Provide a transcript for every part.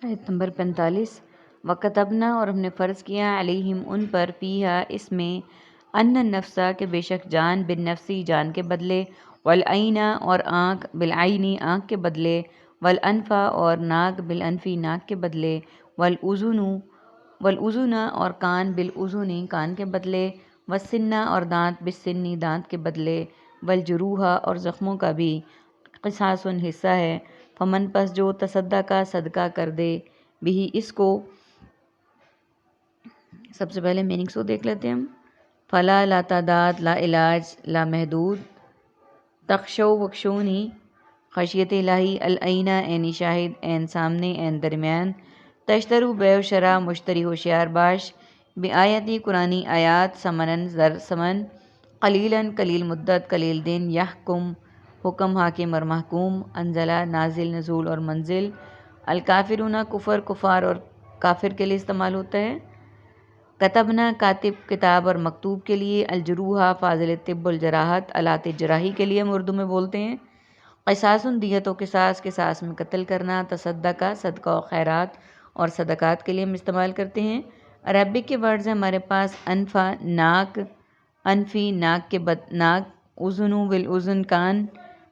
آیت نمبر 45 وَكَتَبْنَا اور ہم نے فرض کیا علیہم ان پر فیہا اس میں ان النفسا کہ بے شک جان بالنفسی جان کے بدلے والعینہ اور آنکھ بالعینی آنکھ کے بدلے والانفا اور ناک بالانفی ناک کے بدلے والاذن اور کان بالاذنی کان کے بدلے والسنہ اور دانت بالسنی دانت کے بدلے والجروح اور زخموں کا بھی قصاص حصہ ہے فمن پس جو تصدقہ صدقہ کر دے بھی اس کو سب سے پہلے میننگس کو دیکھ لیتے ہیں ہم فلا لا تعداد لا علاج لا محدود تخشو وخشونی خشیت الہی العینہ عینی شاہد عین سامنے عین درمیان تشترو بے و شرع مشتری ہوشیار باش بآیتی قرآنی آیات سمنن زر سمن قلیلاً قلیل مدت قلیل دن یحکم حکم حاکم اور محکوم انزلہ نازل نزول اور منزل الکافرون کفر کفار اور کافر کے لیے استعمال ہوتا ہے کتبنا کاتب کتاب اور مکتوب کے لیے الجروح فاضل طب الجراحت آلات جراحی کے لیے ہم اردو میں بولتے ہیں قصاص دیت و قصاص میں قتل کرنا تصدقہ صدقہ و خیرات اور صدقات کے لیے ہم استعمال کرتے ہیں عربک کے ورڈز ہیں ہمارے پاس انفا ناک انفی ناک کے ناک اذنو بالاذن کان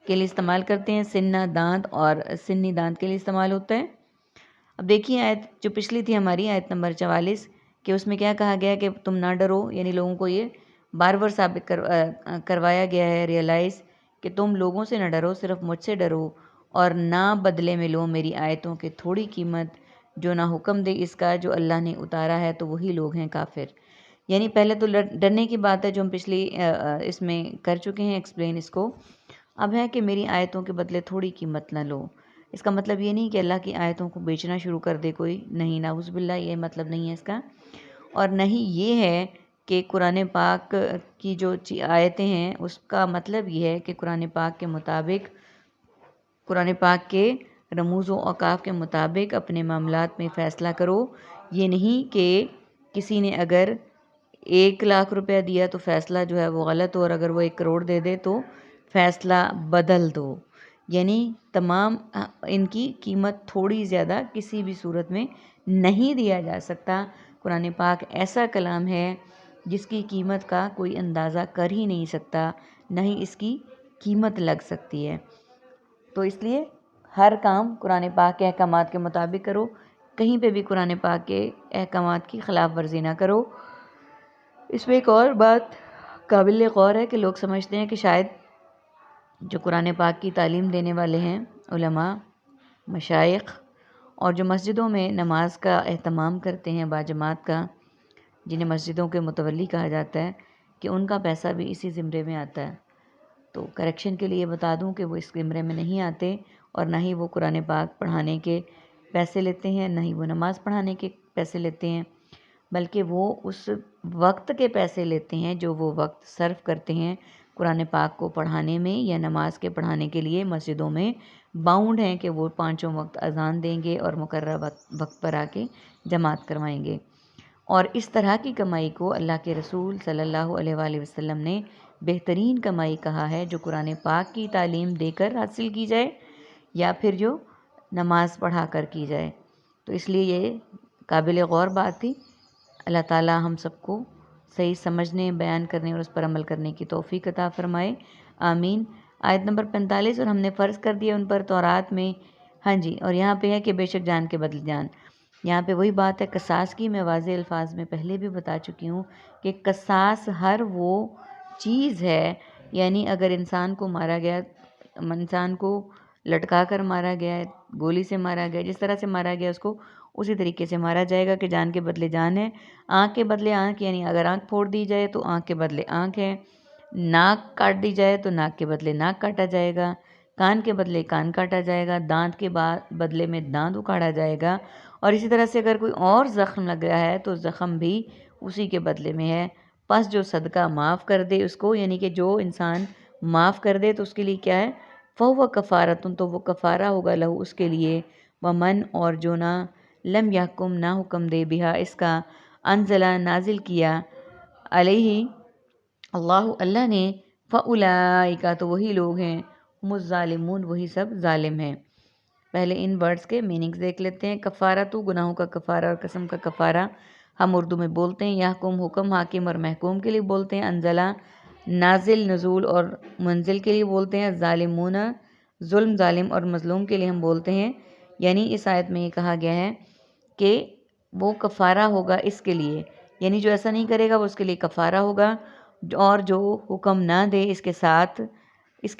کے لیے استعمال کرتے ہیں سنہ دانت اور سنی دانت کے لیے استعمال ہوتا ہے۔ اب دیکھیے آیت جو پچھلی تھی ہماری آیت نمبر 44 کہ اس میں کیا کہا گیا کہ تم نہ ڈرو، یعنی لوگوں کو یہ بار بار ثابت کروایا گیا ہے ریئلائز کہ تم لوگوں سے نہ ڈرو، صرف مجھ سے ڈرو اور نہ بدلے میں لو میری آیتوں کے تھوڑی قیمت، جو نہ حکم دے اس کا جو اللہ نے اتارا ہے تو وہی لوگ ہیں کافر۔ یعنی پہلے تو ڈرنے کی بات ہے جو ہم پچھلی اس میں کر چکے ہیں ایکسپلین اس کو، اب ہے کہ میری آیتوں کے بدلے تھوڑی قیمت نہ لو۔ اس کا مطلب یہ نہیں کہ اللہ کی آیتوں کو بیچنا شروع کر دے کوئی، نہیں، نعوذ باللہ، یہ مطلب نہیں ہے اس کا، اور نہیں یہ ہے کہ قرآن پاک کی جو آیتیں ہیں اس کا مطلب یہ ہے کہ قرآن پاک کے مطابق، قرآن پاک کے رموز و اوقاف کے مطابق اپنے معاملات میں فیصلہ کرو۔ یہ نہیں کہ کسی نے اگر 1,00,000 روپیہ دیا تو فیصلہ جو ہے وہ غلط ہو، اور اگر وہ 1 کروڑ دے دے تو فیصلہ بدل دو، یعنی تمام ان کی قیمت تھوڑی زیادہ کسی بھی صورت میں نہیں دیا جا سکتا۔ قرآن پاک ایسا کلام ہے جس کی قیمت کا کوئی اندازہ کر ہی نہیں سکتا، نہ ہی اس کی قیمت لگ سکتی ہے۔ تو اس لیے ہر کام قرآن پاک کے احکامات کے مطابق کرو، کہیں پہ بھی قرآن پاک کے احکامات کی خلاف ورزی نہ کرو۔ اس میں ایک اور بات قابل غور ہے کہ لوگ سمجھتے ہیں کہ شاید جو قرآن پاک کی تعلیم دینے والے ہیں علماء مشائخ اور جو مسجدوں میں نماز کا اہتمام کرتے ہیں باجماعت کا، جنہیں مسجدوں کے متولی کہا جاتا ہے، کہ ان کا پیسہ بھی اسی زمرے میں آتا ہے۔ تو کریکشن کے لیے بتا دوں کہ وہ اس زمرے میں نہیں آتے، اور نہ ہی وہ قرآن پاک پڑھانے کے پیسے لیتے ہیں، نہ ہی وہ نماز پڑھانے کے پیسے لیتے ہیں، بلکہ وہ اس وقت کے پیسے لیتے ہیں جو وہ وقت صرف کرتے ہیں قرآن پاک کو پڑھانے میں یا نماز کے پڑھانے کے لیے مسجدوں میں باؤنڈ ہیں کہ وہ 5 وقت اذان دیں گے اور مقررہ وقت پر آ کے جماعت کروائیں گے۔ اور اس طرح کی کمائی کو اللہ کے رسول صلی اللہ علیہ وآلہ وسلم نے بہترین کمائی کہا ہے، جو قرآن پاک کی تعلیم دے کر حاصل کی جائے یا پھر جو نماز پڑھا کر کی جائے۔ تو اس لیے یہ قابل غور بات تھی۔ اللہ تعالی ہم سب کو صحیح سمجھنے، بیان کرنے اور اس پر عمل کرنے کی توفیق عطا فرمائے، آمین۔ آیت نمبر 45 اور ہم نے فرض کر دیا ان پر تورات میں، ہاں جی، اور یہاں پہ ہے کہ بے شک جان کے بدلے جان، یہاں پہ وہی بات ہے قصاص کی۔ میں واضح الفاظ میں پہلے بھی بتا چکی ہوں کہ قصاص ہر وہ چیز ہے، یعنی اگر انسان کو مارا گیا، انسان کو لٹکا کر مارا گیا ہے، گولی سے مارا گیا، جس طرح سے مارا گیا اس کو اسی طریقے سے مارا جائے گا کہ جان کے بدلے جان ہے۔ آنکھ کے بدلے آنکھ، یعنی اگر آنکھ پھوڑ دی جائے تو آنکھ کے بدلے آنکھ ہے، ناک کاٹ دی جائے تو ناک کے بدلے ناک کاٹا جائے گا، کان کے بدلے کان کاٹا جائے گا، دانت کے بدلے میں دانت اکھاڑا جائے گا، اور اسی طرح سے اگر کوئی اور زخم لگ رہا ہے تو زخم بھی اسی کے بدلے میں ہے۔ پس جو صدقہ معاف کر دے اس کو، یعنی کہ جو انسان معاف کر دے تو اس کے لیے کیا ہے، فَهُوَ كَفَارَةٌ، تو وہ کفارہ ہوگا لہو اس کے لیے، وَمَن اور جو نہ لم یحکم نہ حکم دے بہا اس کا، انزلہ نازل کیا، علیہ اللہ اللہ نے، فَأُولَئِکَ تو وہی لوگ ہیں، ہم الظالمون وہی سب ظالم ہیں۔ پہلے ان ورڈز کے میننگز دیکھ لیتے ہیں۔ کفارہ تو گناہوں کا کفارہ اور قسم کا کفارہ ہم اردو میں بولتے ہیں۔ یحکم حکم، حاکم اور محکوم کے لیے بولتے ہیں۔ انزلہ نازل، نزول اور منزل کے لیے بولتے ہیں۔ ظالمون ظلم، ظالم اور مظلوم کے لیے ہم بولتے ہیں۔ یعنی اس آیت میں یہ کہا گیا ہے کہ وہ کفارہ ہوگا اس کے لیے، یعنی جو ایسا نہیں کرے گا وہ اس کے لیے کفارہ ہوگا، اور جو حکم نہ دے اس کے ساتھ، اس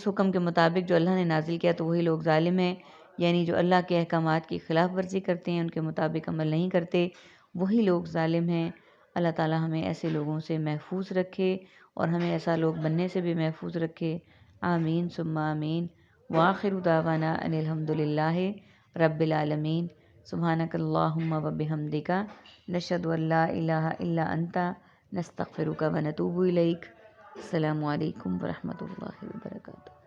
حکم کے مطابق جو اللہ نے نازل کیا تو وہی لوگ ظالم ہیں، یعنی جو اللہ کے احکامات کی خلاف ورزی کرتے ہیں، ان کے مطابق عمل نہیں کرتے، وہی لوگ ظالم ہیں۔ اللہ تعالی ہمیں ایسے لوگوں سے محفوظ رکھے اور ہمیں ایسا لوگ بننے سے بھی محفوظ رکھے۔ آمین ثم آمین۔ وآخر دعوانا ان الحمد للہ رب العالمین۔ سبحانک اللہم وبحمدک، نشہد ان لا الہ الا انت، نستغفرک ونتوب الیک۔ السلام علیکم ورحمۃ اللہ وبرکاتہ۔